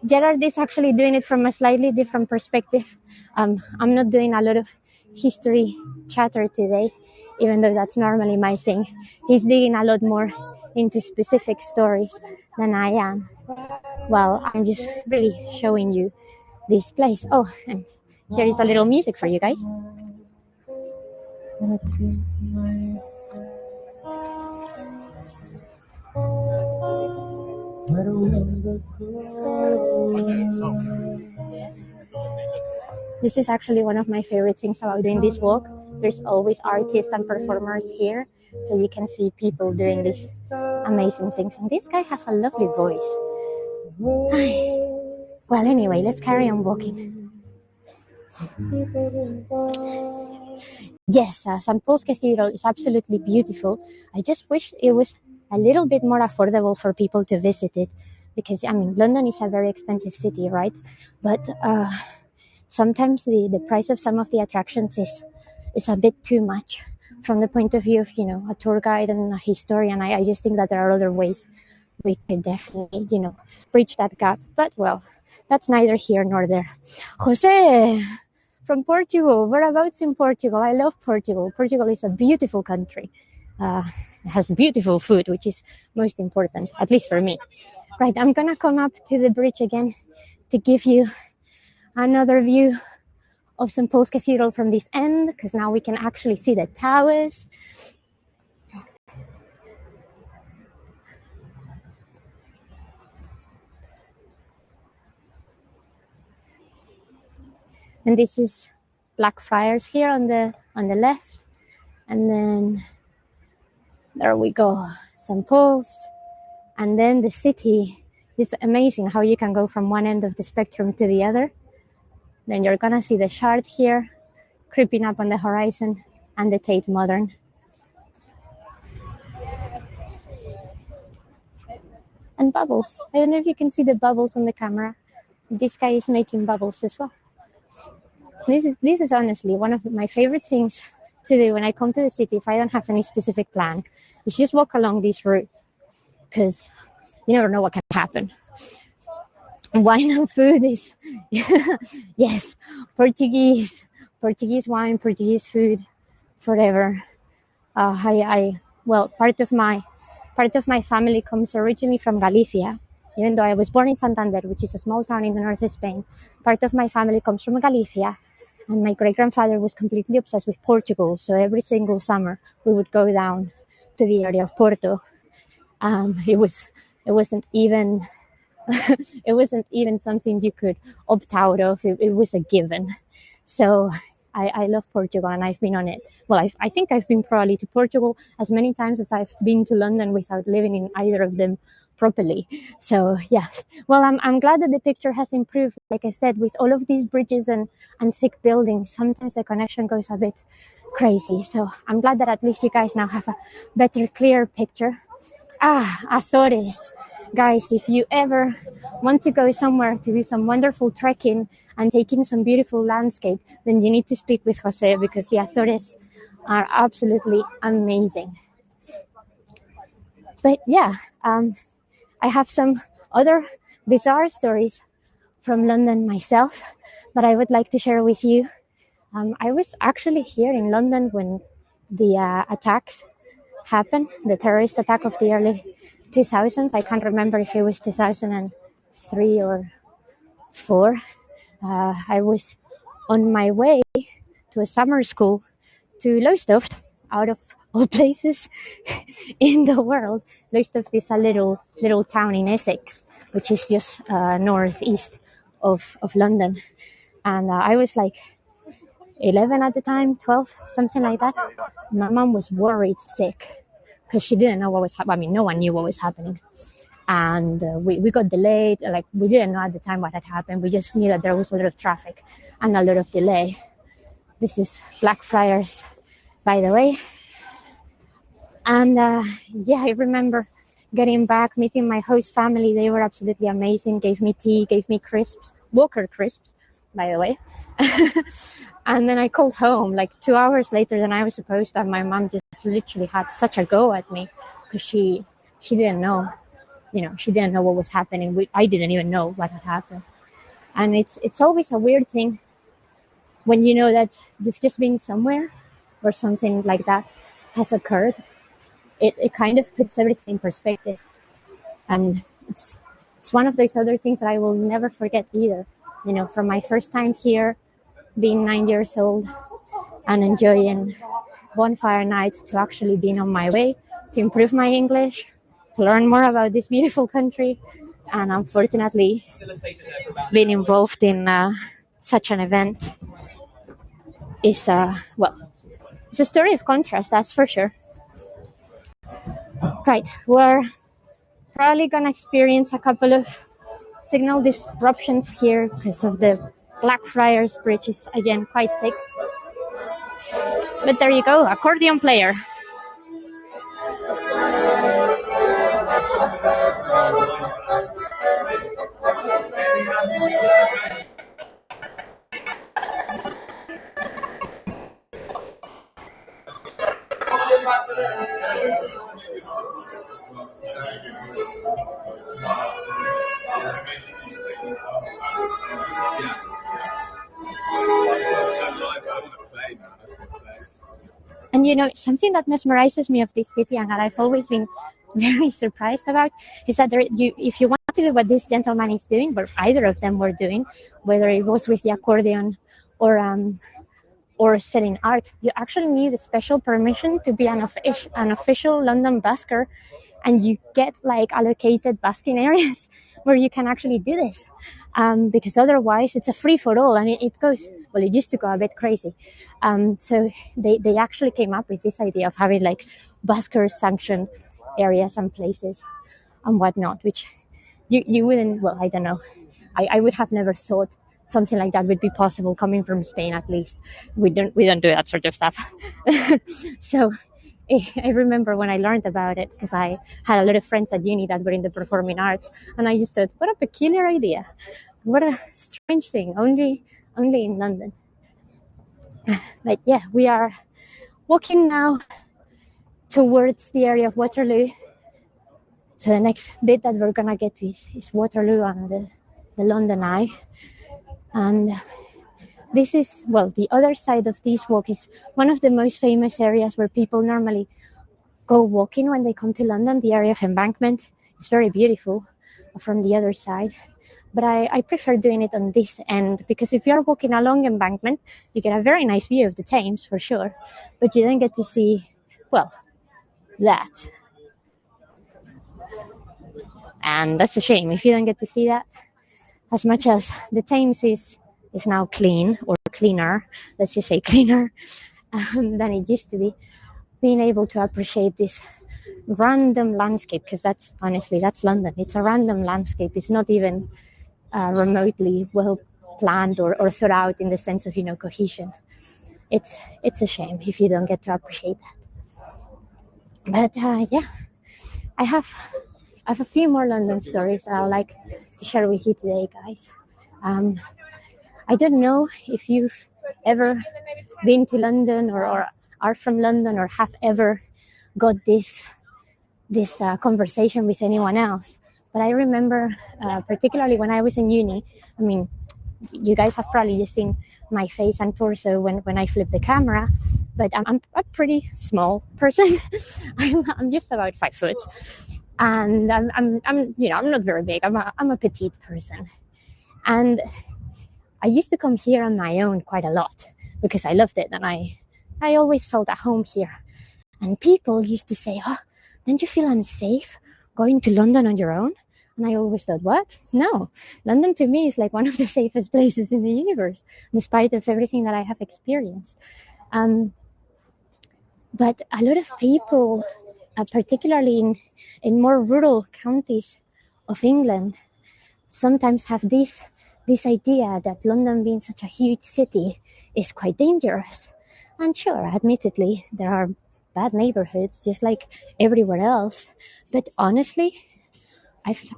Gerard is actually doing it from a slightly different perspective. I'm not doing a lot of history chatter today, even though that's normally my thing. He's digging a lot more into specific stories than I am. Well, I'm just really showing you this place. Oh, and here is a little music for you guys. This is actually one of my favorite things about doing this walk. There's always artists and performers here, so you can see people doing these amazing things. And this guy has a lovely voice. Well, anyway, let's carry on walking. Yes, St. Paul's Cathedral is absolutely beautiful. I just wish it was a little bit more affordable for people to visit it, because, I mean, London is a very expensive city, right? But sometimes the price of some of the attractions is a bit too much from the point of view of, a tour guide and a historian. I just think that there are other ways we could definitely, bridge that gap. But, well, that's neither here nor there. Jose from Portugal. Whereabouts in Portugal? I love Portugal. Portugal is a beautiful country. It has beautiful food, which is most important, at least for me. Right, I'm gonna come up to the bridge again to give you another view of St. Paul's Cathedral from this end, because now we can actually see the towers. And this is Blackfriars here on the left, and then there we go, St. Paul's, and then the city. It's amazing how you can go from one end of the spectrum to the other. Then you're gonna see the Shard here, creeping up on the horizon, and the Tate Modern. And bubbles. I don't know if you can see the bubbles on the camera. This guy is making bubbles as well. This is honestly one of my favorite things to do when I come to the city, if I don't have any specific plan, is just walk along this route, because you never know what can happen. Wine and food is yes, Portuguese wine, Portuguese food, forever. Part of my family comes originally from Galicia. Even though I was born in Santander, which is a small town in the north of Spain, part of my family comes from Galicia, and my great-grandfather was completely obsessed with Portugal. So every single summer we would go down to the area of Porto. It wasn't even it wasn't even something you could opt out of. It was a given. So I love Portugal, and I've been on it. Well, I think I've been probably to Portugal as many times as I've been to London without living in either of them properly. So yeah, well, I'm glad that the picture has improved. Like I said, with all of these bridges and thick buildings, sometimes the connection goes a bit crazy. So I'm glad that at least you guys now have a better, clear picture. Azores. Guys, if you ever want to go somewhere to do some wonderful trekking and take in some beautiful landscape, then you need to speak with Jose, because the Azores are absolutely amazing. But yeah, I have some other bizarre stories from London myself that I would like to share with you. I was actually here in London when the attacks happened, the terrorist attack of the early 2000s. I can't remember if it was 2003 or 4. I was on my way to a summer school to Lowestoft, out of all places in the world. Lowestoft is a little town in Essex, which is just northeast of London. And I was like 11 at the time, 12, something like that. My mom was worried sick because she didn't know what was happening. I mean, no one knew what was happening. And we got delayed. Like, we didn't know at the time what had happened. We just knew that there was a lot of traffic and a lot of delay. This is Blackfriars, by the way. And yeah, I remember getting back, meeting my host family. They were absolutely amazing. Gave me tea, gave me crisps, Walker crisps, by the way. And then I called home like 2 hours later than I was supposed to. And my mom just literally had such a go at me because she didn't know, she didn't know what was happening. I didn't even know what had happened. And it's always a weird thing when you know that you've just been somewhere where something like that has occurred. It kind of puts everything in perspective. And it's one of those other things that I will never forget either. From my first time here, being 9 years old and enjoying bonfire night to actually being on my way to improve my English, to learn more about this beautiful country, and unfortunately being involved in such an event is, it's a story of contrast, that's for sure. Right, we're probably gonna experience a couple of signal disruptions here because of the Blackfriars Bridge is again quite thick. But there you go, accordion player. And you know, something that mesmerizes me of this city and that I've always been very surprised about is that if you want to do what this gentleman is doing, but either of them were doing, whether it was with the accordion or selling art, you actually need a special permission to be an official London busker, and you get like allocated busking areas where you can actually do this, because otherwise it's a free for all, and it goes, well, it used to go a bit crazy. So they actually came up with this idea of having like buskers sanctioned areas and places and whatnot, which you wouldn't, well, I don't know. I would have never thought something like that would be possible coming from Spain. At least we don't do that sort of stuff. So I remember when I learned about it, because I had a lot of friends at uni that were in the performing arts, and I just thought, what a peculiar idea, what a strange thing, only in London. But yeah, we are walking now towards the area of Waterloo. So the next bit that we're gonna get to is Waterloo and the London Eye. And this is, well, the other side of this walk is one of the most famous areas where people normally go walking when they come to London. The area of Embankment is very beautiful from the other side. But I prefer doing it on this end, because if you're walking along Embankment, you get a very nice view of the Thames for sure, but you don't get to see, well, that. And that's a shame if you don't get to see that. As much as the Thames is now clean, or cleaner, let's just say cleaner than it used to be, being able to appreciate this random landscape, because that's London. It's a random landscape. It's not even remotely well planned or thought out in the sense of, cohesion. It's a shame if you don't get to appreciate that. But yeah, I have a few more London stories that I would like to share with you today, guys. I don't know if you've ever been to London or are from London or have ever got this conversation with anyone else. But I remember, particularly when I was in uni, I mean, you guys have probably just seen my face and torso when I flip the camera, but I'm a pretty small person. I'm just about 5 foot, and I'm not very big. I'm a petite person, and I used to come here on my own quite a lot because I loved it, and I always felt at home here. And people used to say, "Oh, don't you feel unsafe going to London on your own?" And I always thought, what? No, London to me is like one of the safest places in the universe, despite of everything that I have experienced. But a lot of people, particularly in more rural counties of England, sometimes have this idea that London, being such a huge city, is quite dangerous. And sure, admittedly, there are bad neighborhoods just like everywhere else. But honestly,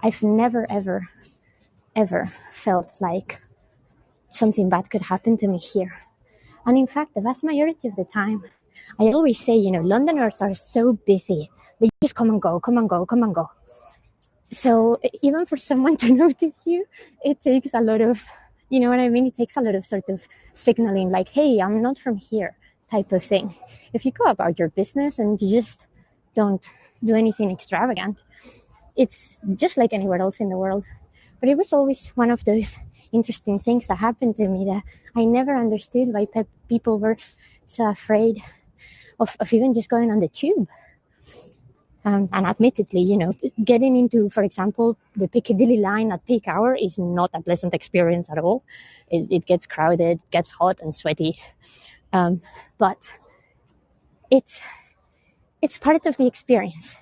I've never ever felt like something bad could happen to me here. And in fact, the vast majority of the time, I always say, Londoners are so busy. They just come and go. So even for someone to notice you, it takes a lot of, it takes a lot of sort of signaling, like, hey, I'm not from here, type of thing. If you go about your business and you just don't do anything extravagant, it's just like anywhere else in the world. But it was always one of those interesting things that happened to me that I never understood why people were so afraid of even just going on the tube. And admittedly, getting into, for example, the Piccadilly line at peak hour is not a pleasant experience at all. It gets crowded, gets hot and sweaty, but it's part of the experience.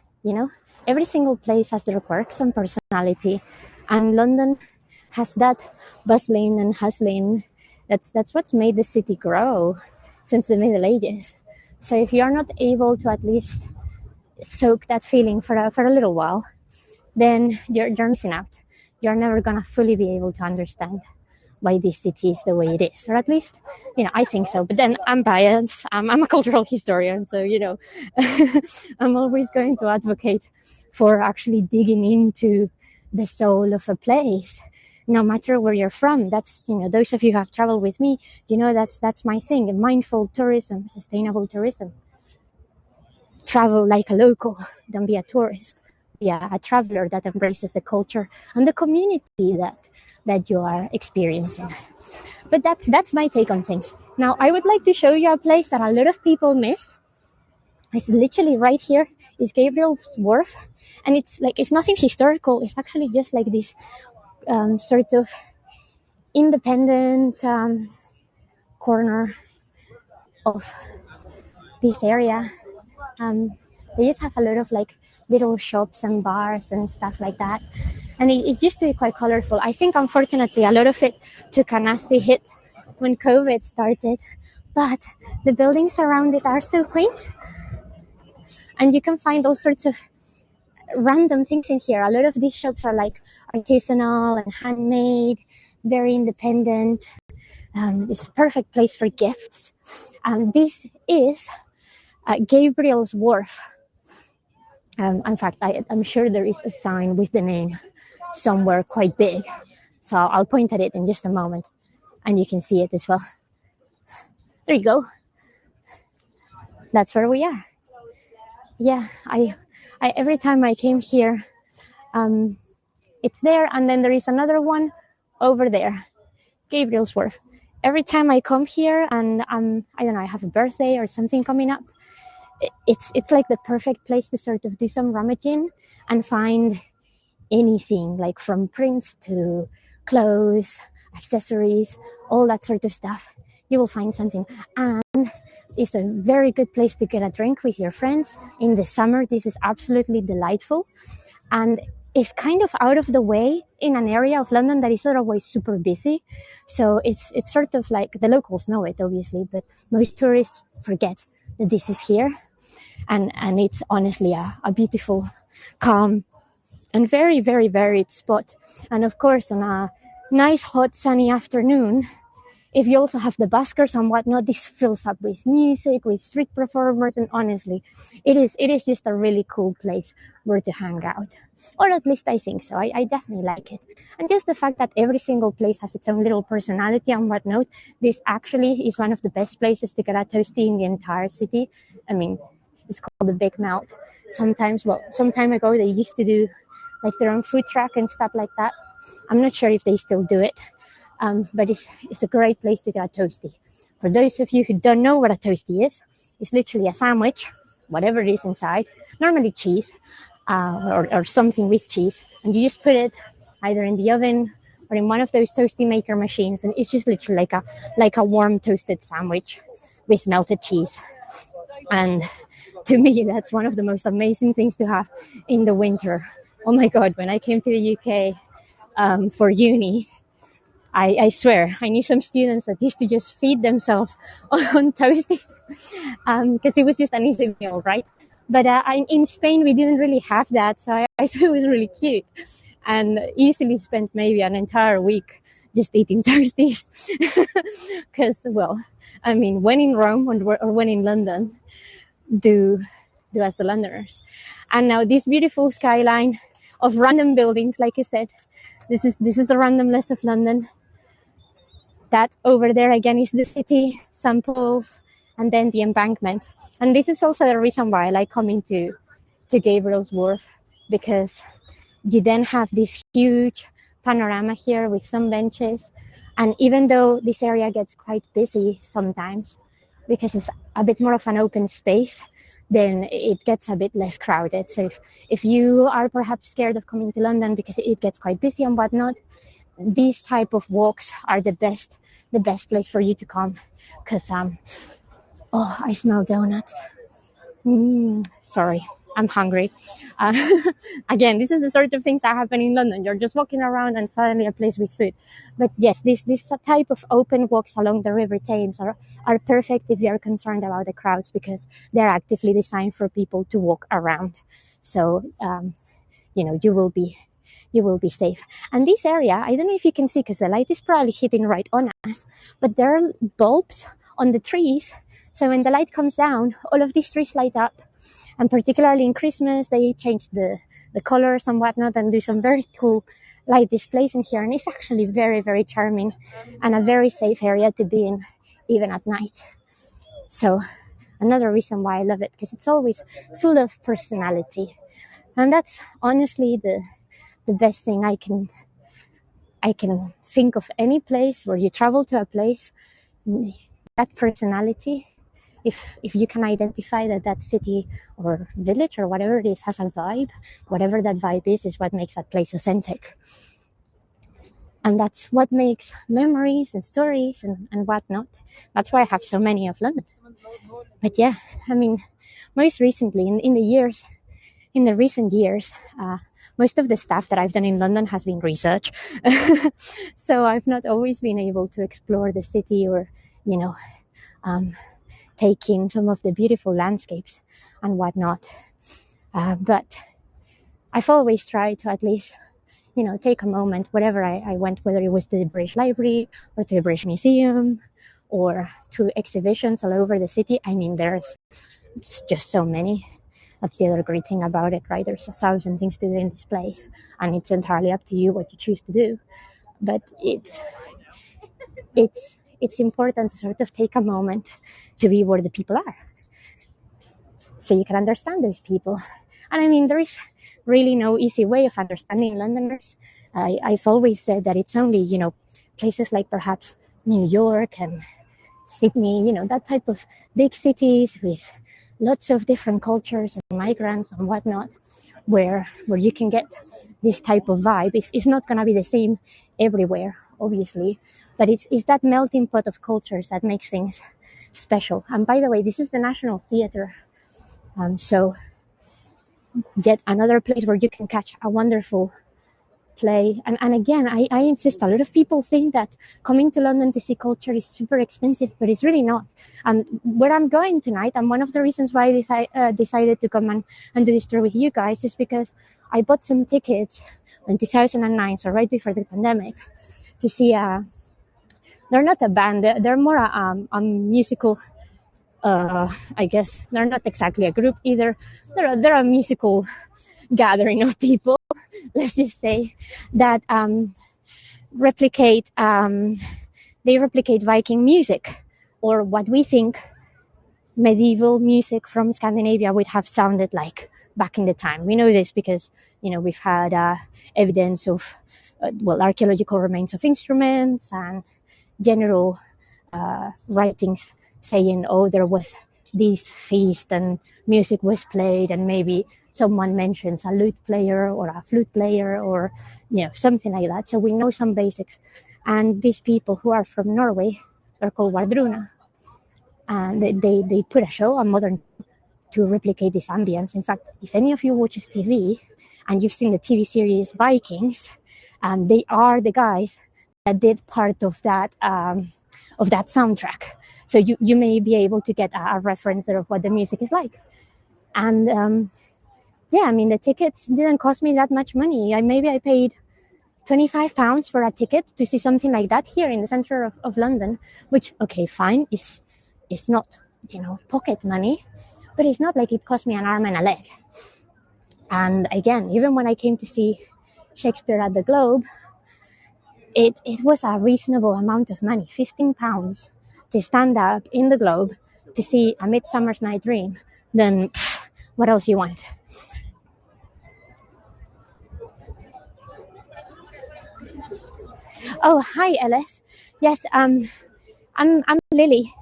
Every single place has their quirks and personality, and London has that bustling and hustling. That's what's made the city grow since the Middle Ages. So if you're not able to at least soak that feeling for a little while, then you're missing out. You're never gonna fully be able to understand why this city is the way it is, or at least, I think so. But then I'm biased. I'm a cultural historian, so I'm always going to advocate for actually digging into the soul of a place, no matter where you're from. That's those of you who have traveled with me, that's my thing. Mindful tourism, sustainable tourism. Travel like a local, don't be a tourist. Be a traveler that embraces the culture and the community that you are experiencing. But that's my take on things. Now, I would like to show you a place that a lot of people miss. It's literally right here. It's Gabriel's Wharf, and it's nothing historical. It's actually just like this sort of independent corner of this area. They just have a lot of little shops and bars and stuff like that, and it's just quite colorful. I think, unfortunately, a lot of it took a nasty hit when COVID started, but the buildings around it are so quaint, and you can find all sorts of random things in here. A lot of these shops are artisanal and handmade, very independent. It's a perfect place for gifts. This is Gabriel's Wharf. In fact, I'm sure there is a sign with the name somewhere quite big. So I'll point at it in just a moment, and you can see it as well. There you go. That's where we are. Yeah, I every time I came here, it's there, and then there is another one over there, Gabriel's Wharf. Every time I come here, and I don't know, I have a birthday or something coming up, it's like the perfect place to sort of do some rummaging and find anything, from prints to clothes, accessories, all that sort of stuff. You will find something. And it's a very good place to get a drink with your friends. In the summer, this is absolutely delightful. And it's kind of out of the way in an area of London that is otherwise super busy. So it's sort of the locals know it, obviously, but most tourists forget that this is here. And it's honestly a beautiful, calm, and very, very varied spot. And of course, on a nice, hot, sunny afternoon, if you also have the buskers and whatnot, this fills up with music, with street performers, and honestly, it is just a really cool place where to hang out. Or at least I think so. I definitely like it. And just the fact that every single place has its own little personality and whatnot, this actually is one of the best places to get a toasty in the entire city. I mean, it's called the Big Mouth. Some time ago, they used to do their own food truck and stuff like that. I'm not sure if they still do it, but it's a great place to get a toasty. For those of you who don't know what a toasty is, it's literally a sandwich, whatever it is inside, normally cheese, or something with cheese, and you just put it either in the oven or in one of those toasty maker machines, and it's just literally like a warm toasted sandwich with melted cheese. And to me, that's one of the most amazing things to have in the winter. Oh my God, when I came to the UK for uni, I swear, I knew some students that used to just feed themselves on toasties because it was just an easy meal, right? But in Spain, we didn't really have that, so I thought it was really cute, and easily spent maybe an entire week just eating toasties. Because, when in Rome or when in London, do as the Londoners. And now this beautiful skyline of random buildings, like I said, this is the randomness of London. That over there again is the city, St. Paul's, and then the Embankment. And this is also the reason why I like coming to Gabriel's Wharf, because you then have this huge panorama here with some benches. And even though this area gets quite busy sometimes, because it's a bit more of an open space, then it gets a bit less crowded. So if you are perhaps scared of coming to London because it gets quite busy and whatnot, these type of walks are the best place for you to come, because oh, I smell donuts. Sorry, I'm hungry. Uh, Again, this is the sort of things that happen in London. You're just walking around and suddenly a place with food. But yes, this type of open walks along the River Thames are perfect if you're concerned about the crowds, because they're actively designed for people to walk around. So you will be safe. And this area, I don't know if you can see because the light is probably hitting right on us, but there are bulbs on the trees. So when the light comes down, all of these trees light up. And particularly in Christmas, they change the colors and whatnot and do some very cool light displays in here. And it's actually very, very charming and a very safe area to be in, even at night. So another reason why I love it, because it's always full of personality. And that's honestly the best thing I can think of. Any place where you travel to a place, that personality, if you can identify that city or village or whatever it is has a vibe, whatever that vibe is what makes that place authentic. And that's what makes memories and stories and whatnot. That's why I have so many of London. But yeah, I mean, most recently in the recent years, most of the stuff that I've done in London has been research. So I've not always been able to explore the city or, take in some of the beautiful landscapes and whatnot. But I've always tried to at least, take a moment, wherever I went, whether it was to the British Library or to the British Museum or to exhibitions all over the city. I mean, there's just so many. That's the other great thing about it, right? There's 1,000 things to do in this place, and it's entirely up to you what you choose to do. But it's important to sort of take a moment to be where the people are, so you can understand those people. And I mean, there is really no easy way of understanding Londoners. I've always said that it's only, places like perhaps New York and Sydney, that type of big cities with lots of different cultures and migrants and whatnot, where you can get this type of vibe. It's not going to be the same everywhere, obviously, but it's that melting pot of cultures that makes things special. And by the way, this is the National Theatre. So yet another place where you can catch a wonderful play. And again, I insist, a lot of people think that coming to London to see culture is super expensive, but it's really not. Where I'm going tonight, and one of the reasons why I decided to come and do this tour with you guys, is because I bought some tickets in 2009, so right before the pandemic, to see they're not a band, they're more a musical, I guess. They're not exactly a group either. They're a musical gathering of people, let's just say, that replicate Viking music, or what we think medieval music from Scandinavia would have sounded like back in the time. We know this because we've had evidence of archaeological remains of instruments and general writings saying, oh, there was this feast and music was played, and maybe someone mentions a lute player or a flute player or something like that. So we know some basics. And these people who are from Norway, they're called Vardruna, and they put a show, a modern, to replicate this ambience. In fact, if any of you watches TV and you've seen the TV series Vikings, they are the guys that did part of that soundtrack. So you may be able to get a reference of what the music is like. And I mean, the tickets didn't cost me that much money. Maybe I paid £25 for a ticket to see something like that here in the center of London, which, okay, fine, is not, pocket money, but it's not like it cost me an arm and a leg. And again, even when I came to see Shakespeare at the Globe, it was a reasonable amount of money, £15 to stand up in the Globe to see A Midsummer's Night Dream. Then what else you want? Oh, hi, Ellis. Yes, I'm Lily,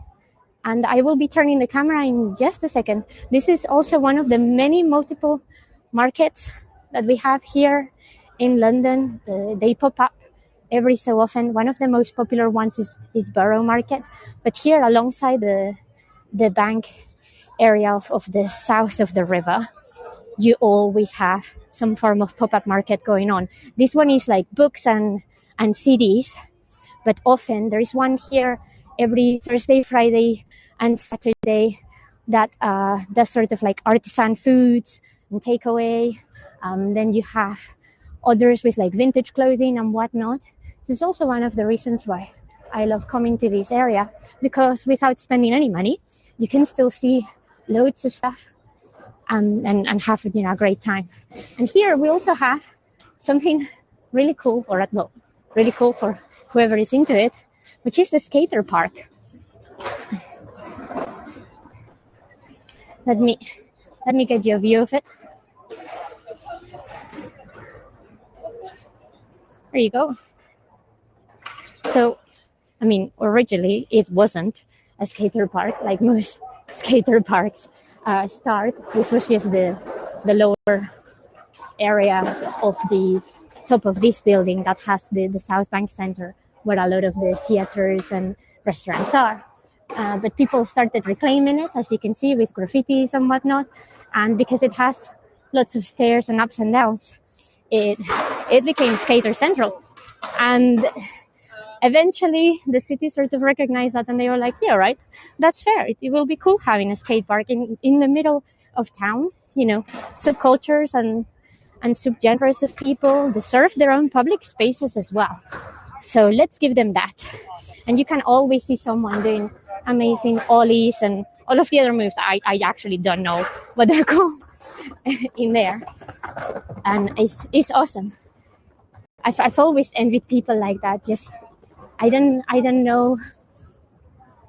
And I will be turning the camera in just a second. This is also one of the many multiple markets that we have here in London. They pop up every so often. One of the most popular ones is Borough Market. But here alongside the bank area of the south of the river, you always have some form of pop-up market going on. This one is like books and CDs, but often there is one here every Thursday, Friday, and Saturday that does sort of like artisan foods and takeaway. Then you have others with like vintage clothing and whatnot. This is also one of the reasons why I love coming to this area, because without spending any money, you can still see loads of stuff and have a great time. And here we also have something really cool, really cool for whoever is into it, which is the skater park. Let me get you a view of it. There you go. So, originally it wasn't a skater park like most skater parks start. This was just the lower area of the top of this building that has the South Bank Centre, where a lot of the theatres and restaurants are. But people started reclaiming it, as you can see, with graffitis and whatnot. And because it has lots of stairs and ups and downs, it became Skater Central. And eventually the city sort of recognized that, and they were like, yeah, right, that's fair. It will be cool having a skate park in the middle of town. Subcultures and subgenres of people deserve their own public spaces as well. So let's give them that. And you can always see someone doing amazing ollies and all of the other moves. I actually don't know what they're called in there. And it's awesome. I've always envied people like that. Just I don't know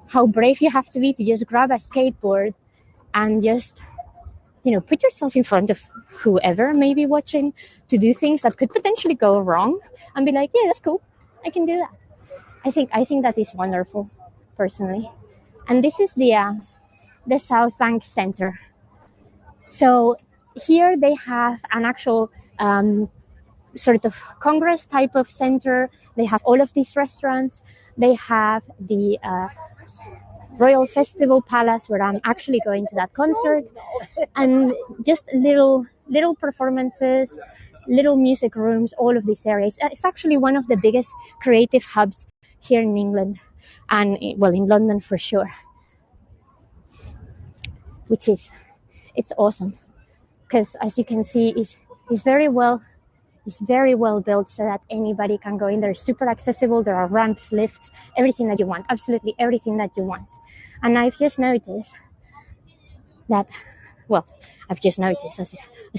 how brave you have to be to just grab a skateboard and just put yourself in front of whoever may be watching to do things that could potentially go wrong and be like, yeah, that's cool, I can do that. I think that is wonderful, personally. And this is the South Bank Centre. So here they have an actual sort of Congress type of center. They have all of these restaurants. They have the Royal Festival Palace, where I'm actually going to that concert, and just little performances, little music rooms, all of these areas. It's actually one of the biggest creative hubs here in England, and in London for sure, it's awesome, because as you can see, it's very well built so that anybody can go in there. Super accessible. There are ramps, lifts, everything that you want, absolutely everything that you want. And I've just noticed that, as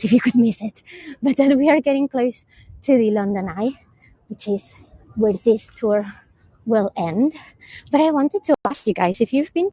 if you could miss it, but that we are getting close to the London Eye, which is where this tour will end. But I wanted to ask you guys, if you've been